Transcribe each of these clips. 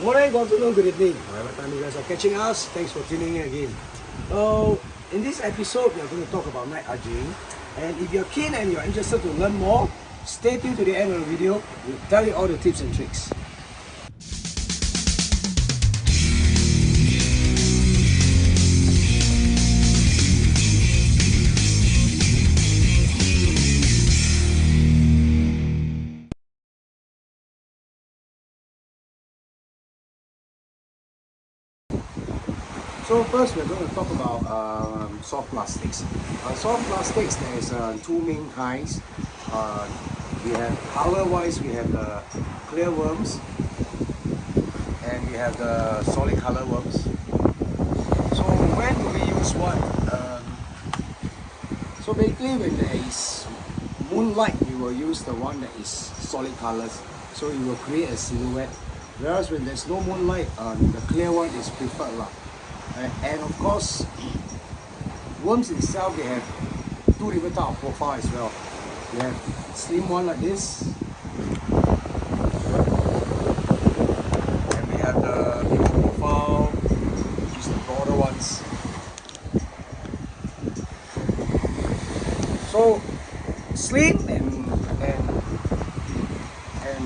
Morning, good afternoon, good evening. Whatever time you guys are catching us, thanks for tuning in again. In this episode, we are going to talk about night Ajing. And if you're keen and you're interested to learn more, stay tuned to the end of the video. We'll tell you all the tips and tricks. So first we're going to talk about soft plastics. Soft plastics, there's two main kinds. We have color-wise, we have the clear worms and we have the solid color worms. So when do we use what? So basically when there is moonlight, we will use the one that is solid colors. So it will create a silhouette. Whereas when there's no moonlight, the clear one is preferred lah. And of course, worms itself, they have two different types of profile as well. We have slim one like this, and we have the bigger profile, which is the broader ones. So slim and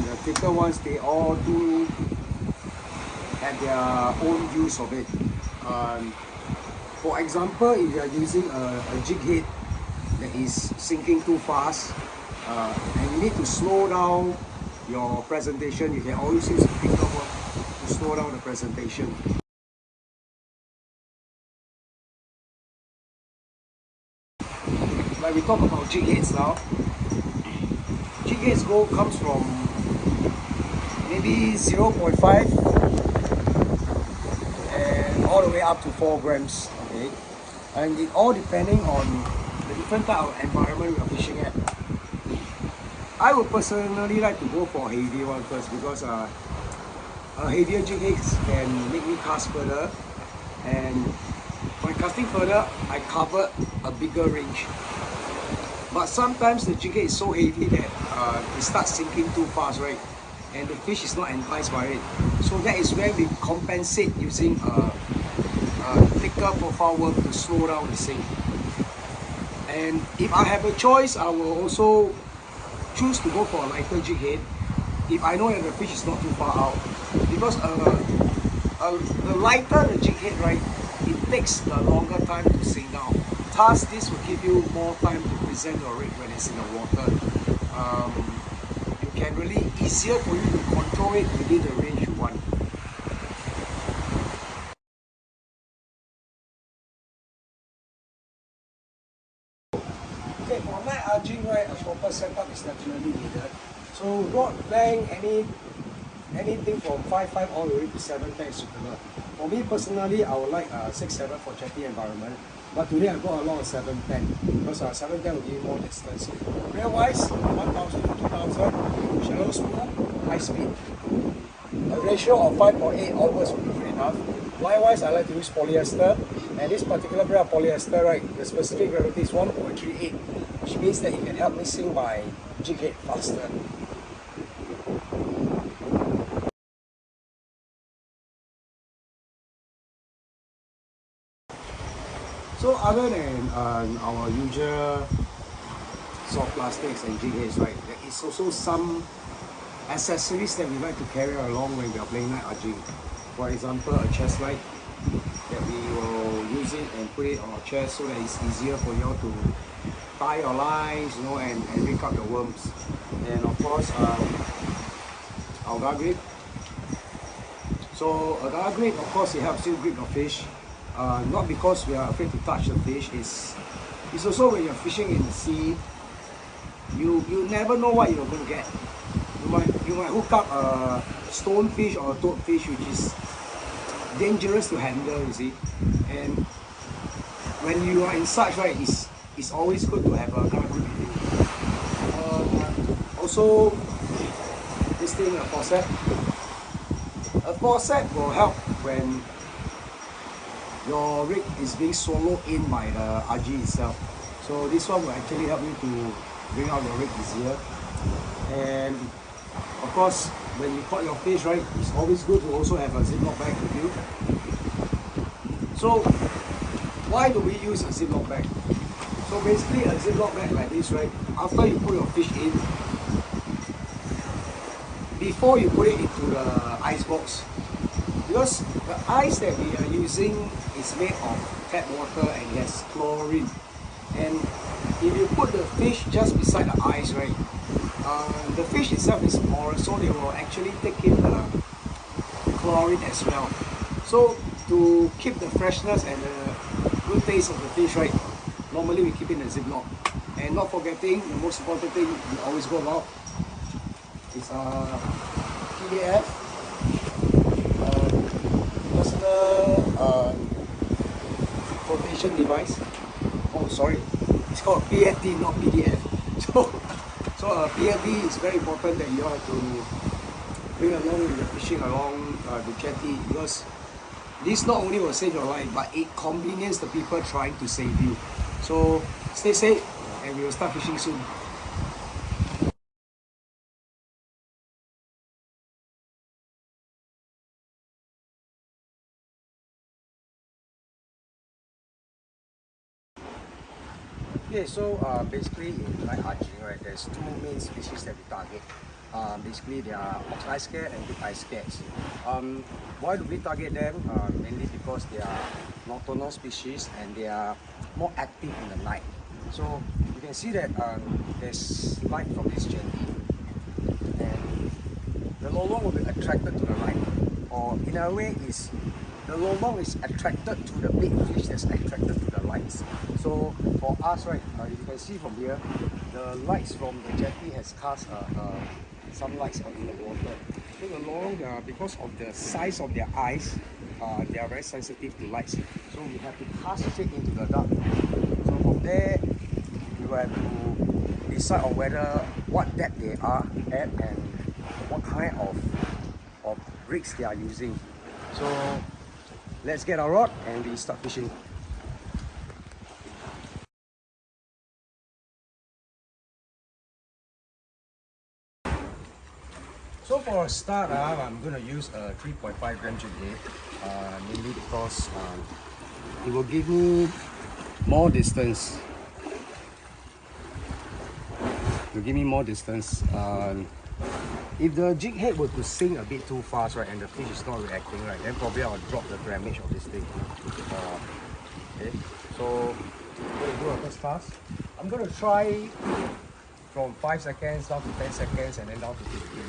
the thicker ones, they all do have their own use of it. For example, if you are using a jig head that is sinking too fast and you need to slow down your presentation, you can always use a thicker one to slow down the presentation. Like we talk about jig heads now. Jig heads comes from maybe 0.5 all the way up to 4 grams, okay? And it all depending on the different type of environment we are fishing at. I would personally like to go for a heavier one first because a heavier jig heads can make me cast further, and by casting further, I cover a bigger range. But sometimes the jig head is so heavy that it starts sinking too fast, right? And the fish is not enticed by it. So that is where we compensate using a thicker profile worm to slow down the sink. And if I have a choice, I will also choose to go for a lighter jig head if I know that the fish is not too far out. Because the lighter the jig head, right, it takes a longer time to sink down. Thus, this will give you more time to present your rig when it's in the water. You can really easier for you to control it within the range you want. Okay, for night Ajing, right, a proper setup is definitely needed. So rod length, anything from 5.5 all the way to 7.10 is suitable. For me personally, I would like 6.7 for chatty environment. But today I got a lot of 7.10 because 7.10 will give you more distance. Real wise, 1,000 to 2,000, shallow spool, high speed. A ratio of 5.8 onwards will be good enough. Likewise, I like to use polyester, and this particular brand of polyester, right, the specific gravity is 1.38, which means that it can help me sink my jig head faster. So other than our usual soft plastics and jig heads, right, there is also some accessories that we like to carry along when we are playing night Ajing. For example, a chest light that we will use it and put it on our chest so that it's easier for you all to tie your lines, you know, and pick up your worms. And of course, our gar grip. So a gar grip, of course, it helps you grip your fish. Not because we are afraid to touch the fish. It's also when you're fishing in the sea, you never know what you're going to get. You might hook up a stonefish or a toadfish, which is dangerous to handle, you see. And when you are in such, right, it's always good to have a gar grip with you. Also, this thing, a faucet. A faucet will help when your rig is being swallowed in by the Ajing itself. So this one will actually help you to bring out your rig easier. And of course, when you caught your fish, right, it's always good to also have a Ziploc bag with you. So why do we use a Ziploc bag? So basically a Ziploc bag like this, right, after you put your fish in, before you put it into the ice box, because the ice that we are using is made of tap water and it has chlorine. And if you put the fish just beside the ice, right, the fish itself is porous, so they will actually take in the chlorine as well. So to keep the freshness and the good taste of the fish, right, normally we keep it in a Ziploc. And not forgetting, the most important thing we always go about is PDF, personal flotation device. Oh, sorry, it's called PFD, not PDF. So PFD is very important that you have to bring along when you're fishing along the jetty, because this not only will save your life, but it conveniences the people trying to save you. So stay safe, and we will start fishing soon. Okay, so basically in Lake Ajing, right, there's two main species that we target. Basically, they are ox-eye scat and big eye scats. Why do we target them? Mainly because they are nocturnal species and they are more active in the night. So you can see that there's light from this jetty, and the lolong will be attracted to the light, or in a way is the lolong is attracted to the big fish that's attracted to the lights. So for us, right, you can see from here, the lights from the jetty has cast some lights in the water. So the lolong, because of the size of their eyes, they are very sensitive to lights. So we have to cast straight into the dark. So from there, we will have to decide on whether what depth they are at and what kind of rigs they are using. So let's get our rod and we start fishing. So for a start, I'm going to use a 3.5 gram jighead, mainly because it will give me more distance. It will give me more distance. If the jig head were to sink a bit too fast, right, and the fish is not reacting, right, then probably I'll drop the grammage of this thing. Okay, so I'm going to do a first cast. I'm going to try from 5 seconds down to 10 seconds and then down to 15.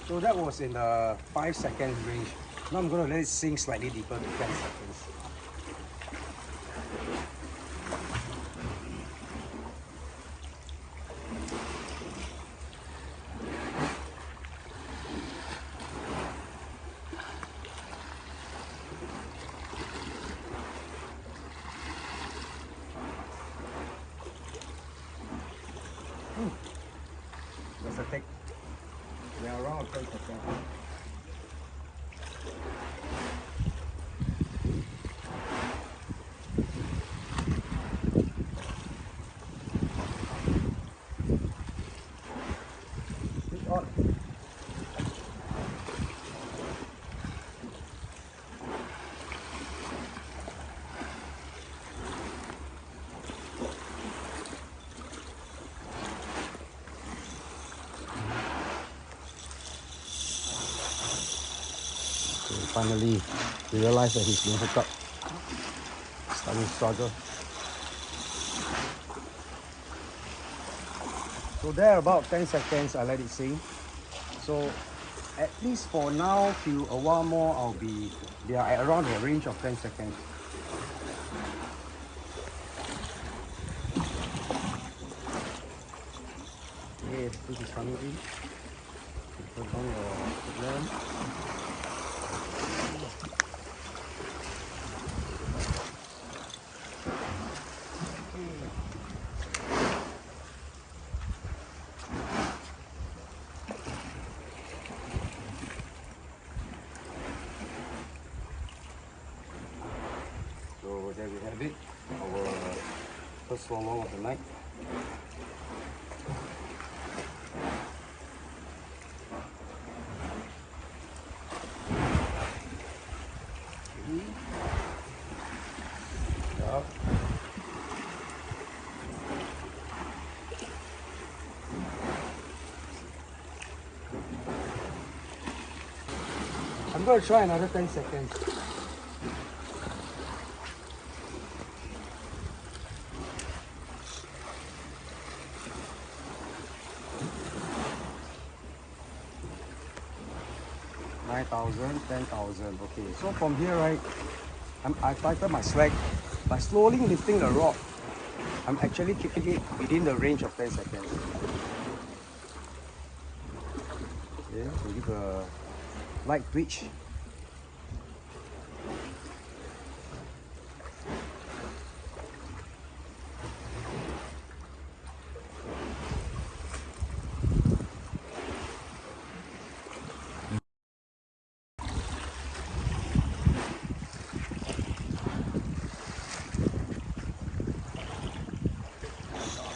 So that was in the 5 second range. Now I'm going to let it sink slightly deeper to 10 seconds. That's a take. We are around 10%. Finally, he realized that he's being hooked up. Starting to struggle. So there about 10 seconds, I let it sink. So at least for now, till a while more, they are at around the range of 10 seconds. Okay, this is coming in. Put on your lamp. So there we have it, our first swallow of the night. I'm going to try another 10 seconds. $9,000, $10,000. Okay, so from here, right, I tighten my slack. By slowly lifting the rod, I'm actually keeping it within the range of 10 seconds. Okay, so give a light twitch.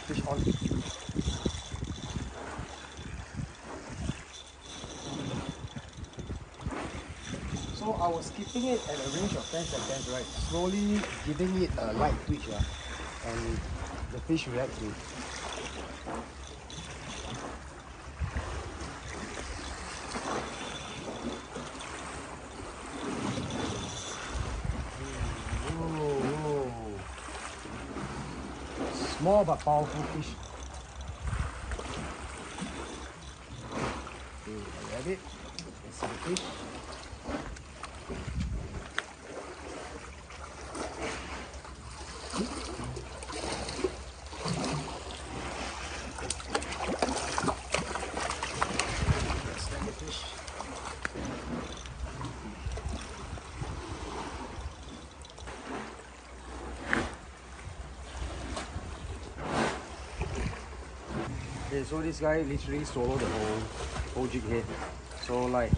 Fish on. So I was keeping it at a range of 10 seconds, right? Slowly giving it a light twitch, and the fish reacts to it. Whoa. Small but powerful fish. Okay, I have it. Let's see the fish. Okay, so this guy literally swallowed the whole jig head. So like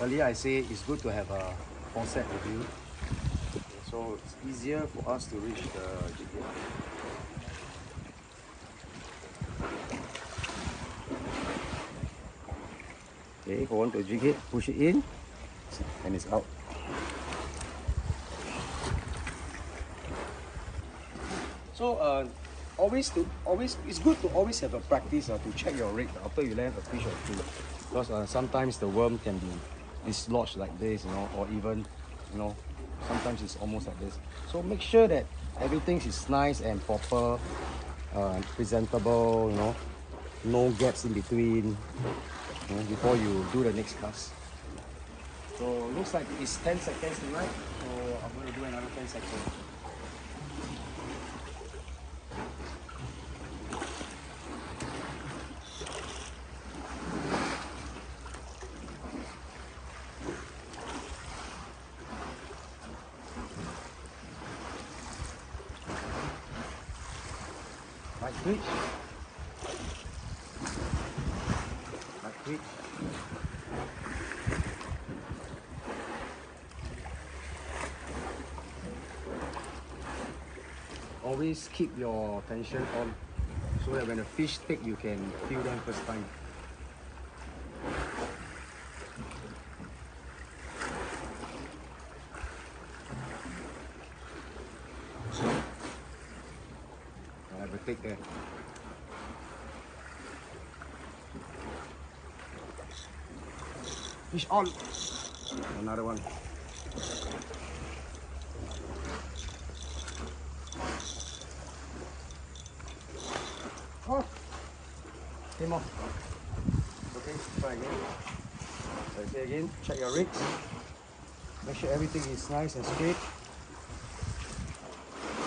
earlier I say it's good to have a faucet with you. Okay, so it's easier for us to reach the jig head. Okay, go on to jig head, push it in, and it's out. So always it's good to always have a practice to check your rig after you land a fish or two, because sometimes the worm can be dislodged like this, or even sometimes it's almost like this. So make sure that everything is nice and proper, presentable, no gaps in between, before you do the next cast. So looks like it's 10 seconds tonight, so I'm going to do another 10 seconds. Light twitch. Light twitch. Always keep your tension on, so that when the fish take, you can feel them first time. I have a take there. Fish on. Another one. Oh, came off. Okay, try again. So I say again, check your rigs. Make sure everything is nice and straight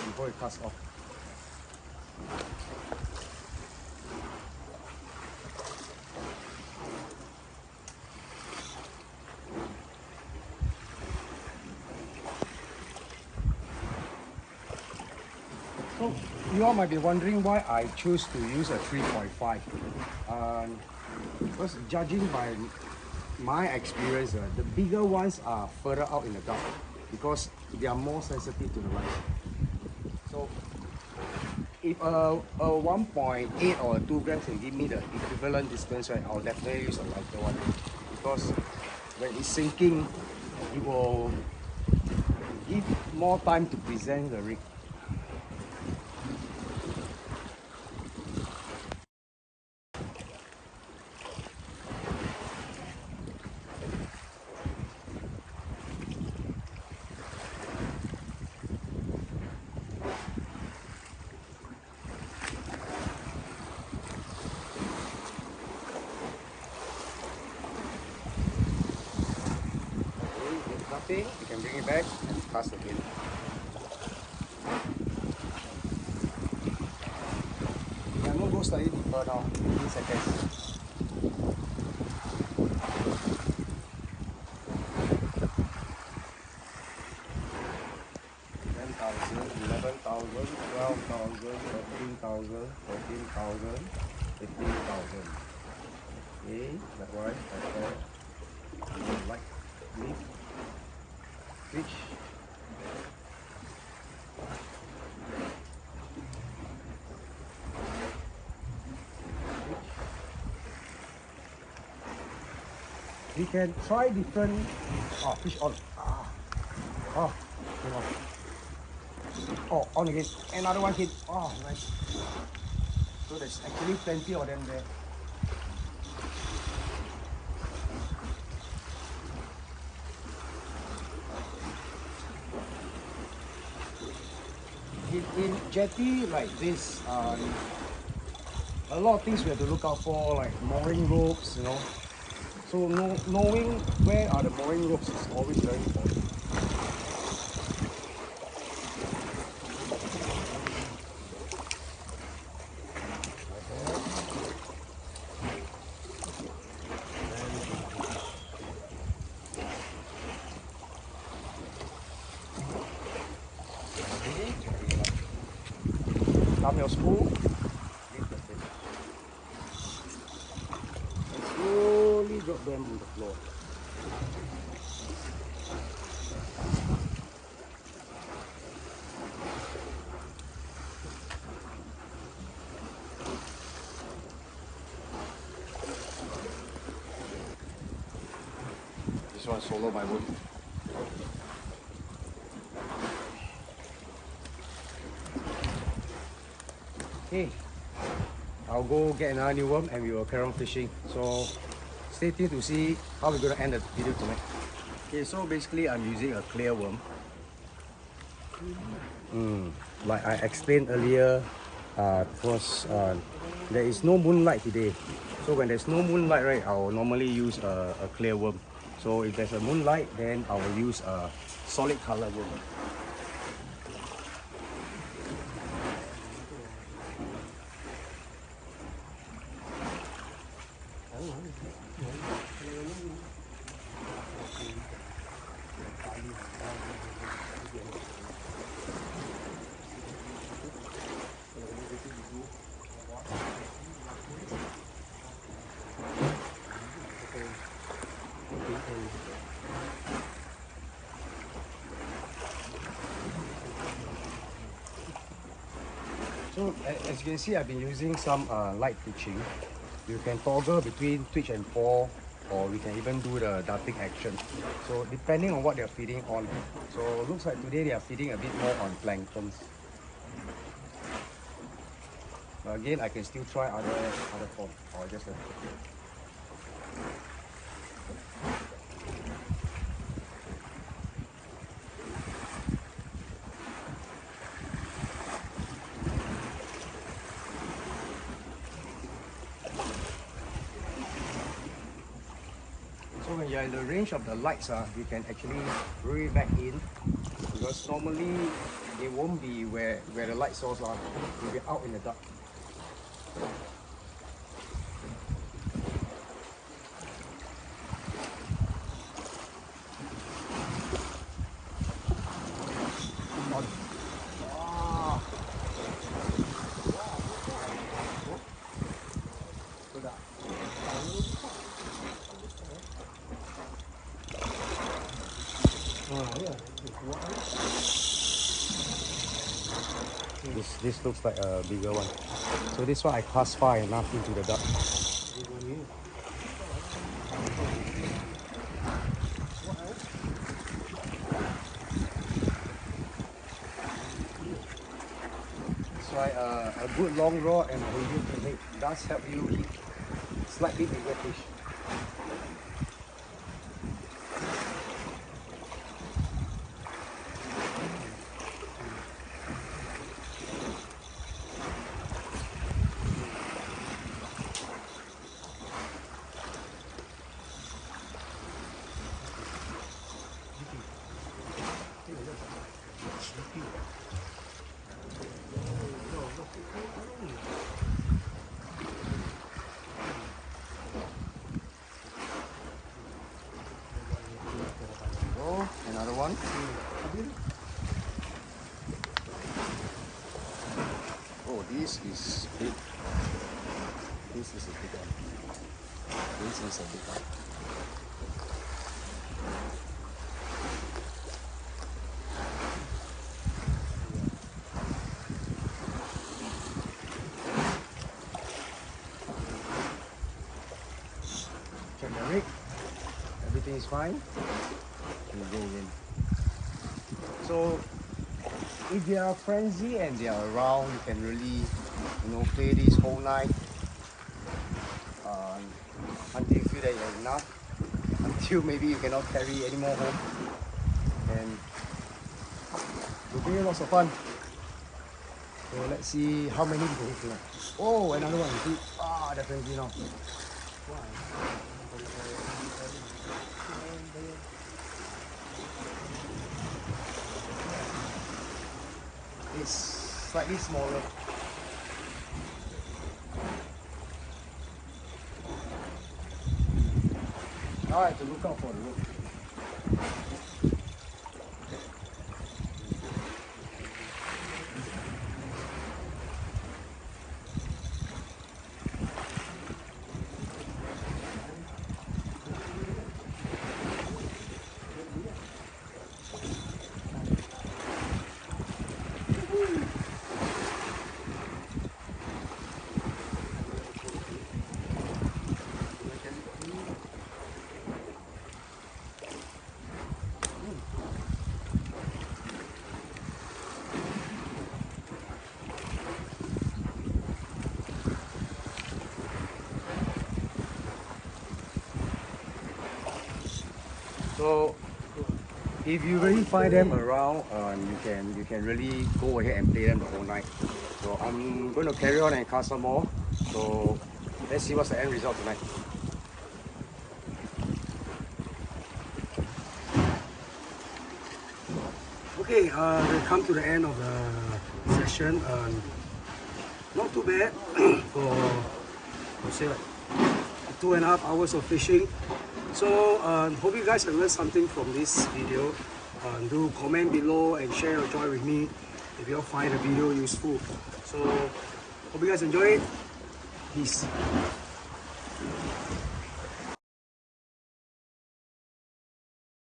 before it cuts off. So you all might be wondering why I choose to use a 3.5. Because judging by my experience, the bigger ones are further out in the dark because they are more sensitive to the light. So if a 1.8 or a 2 grams can give me the equivalent distance, right, I'll definitely use a lighter one because when it's sinking, it will give more time to present the rig. Nothing, you can bring it back and cast again. I'm going to go slightly deeper now, 15 seconds. Okay, likewise, like, leaf, switch. We can try different. Oh, fish on. Oh, came off. Oh, on again. Another one hit. Oh, nice. So there's actually plenty of them there. In jetty like this, a lot of things we have to look out for, like mooring ropes, you know. So knowing where are the mooring ropes is always very important. Come your spool. And slowly drop them on the floor. This one solo my wood. Okay, I'll go get another new worm and we will carry on fishing. So stay tuned to see how we're going to end the video tonight. Okay, so basically I'm using a clear worm. Like I explained earlier, because there is no moonlight today. So when there's no moonlight, right, I will normally use a clear worm. So if there's a moonlight, then I will use a solid color worm. So as you can see, I've been using some light twitching. You can toggle between twitch and fall, or we can even do the darting action. So depending on what they're feeding on. So looks like today they are feeding a bit more on planktons. But again, I can still try other form, or just a by the range of the lights, you can actually bring it back in, because normally they won't be where the light source are. They'll be out in the dark. This looks like a bigger one. So this one I cast far enough into the dark. That's why a good long rod and a heavy technique does help you hit slightly bigger fish. Oh, another one. Oh, this is big. This is a big one. This is a big one. Check the rig. Everything is fine. We go in. So if they are frenzy and they are around, you can really, play this whole night until you feel that you have enough, until maybe you cannot carry any more home, and you'll bring lots of fun. So let's see how many we can hit tonight. Oh, another one. Definitely now. It's slightly smaller. Now I have to look out for the rope. So if you really find them around, you can really go ahead and play them the whole night. So I'm going to carry on and cast some more. So let's see what's the end result tonight. Okay, we come to the end of the session. Not too bad for say like 2.5 hours of fishing. So hope you guys have learned something from this video. Do comment below and share your joy with me if you all find the video useful. So hope you guys enjoy it. Peace.